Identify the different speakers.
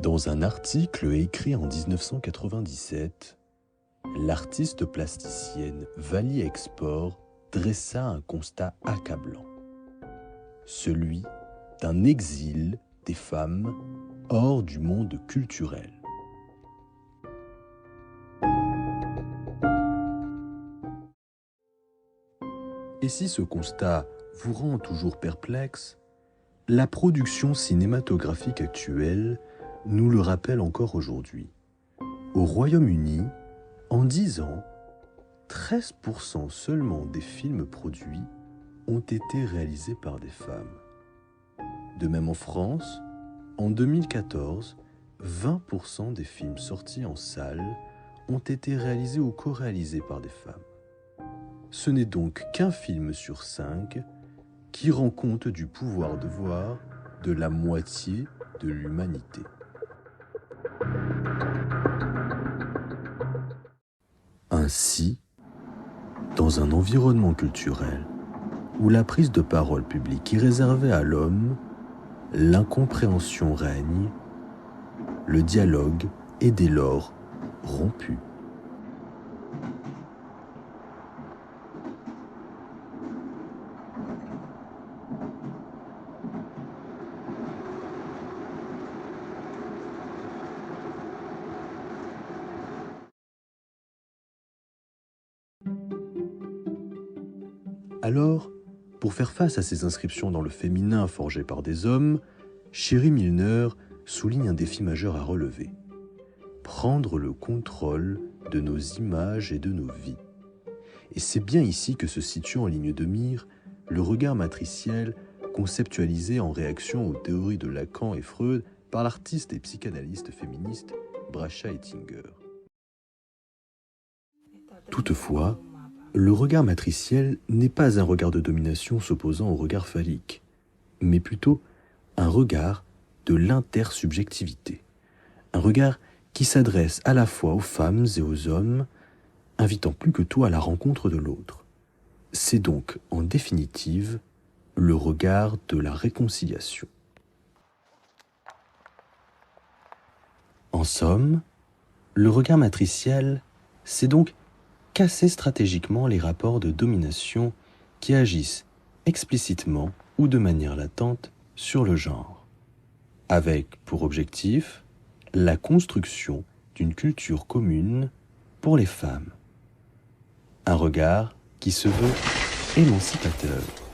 Speaker 1: Dans un article écrit en 1997, l'artiste plasticienne Vali Export dressa un constat accablant, celui d'un exil des femmes hors du monde culturel. Et si ce constat vous rend toujours perplexe, la production cinématographique actuelle nous le rappelle encore aujourd'hui. Au Royaume-Uni, en 10 ans, 13% seulement des films produits ont été réalisés par des femmes. De même en France, en 2014, 20% des films sortis en salle ont été réalisés ou co-réalisés par des femmes. Ce n'est donc qu'un film sur 5 qui rend compte du pouvoir de voir de la moitié de l'humanité. Ainsi, dans un environnement culturel où la prise de parole publique est réservée à l'homme, l'incompréhension règne, le dialogue est dès lors rompu. Alors, pour faire face à ces inscriptions dans le féminin forgées par des hommes, Sherry Milner souligne un défi majeur à relever: prendre le contrôle de nos images et de nos vies. Et c'est bien ici que se situe en ligne de mire le regard matriciel conceptualisé en réaction aux théories de Lacan et Freud par l'artiste et psychanalyste féministe Bracha Ettinger. Toutefois, le regard matriciel n'est pas un regard de domination s'opposant au regard phallique, mais plutôt un regard de l'intersubjectivité, un regard qui s'adresse à la fois aux femmes et aux hommes, invitant plus que tout à la rencontre de l'autre. C'est donc, en définitive, le regard de la réconciliation. En somme, le regard matriciel, c'est donc casser stratégiquement les rapports de domination qui agissent explicitement ou de manière latente sur le genre, avec pour objectif la construction d'une culture commune pour les femmes. Un regard qui se veut émancipateur.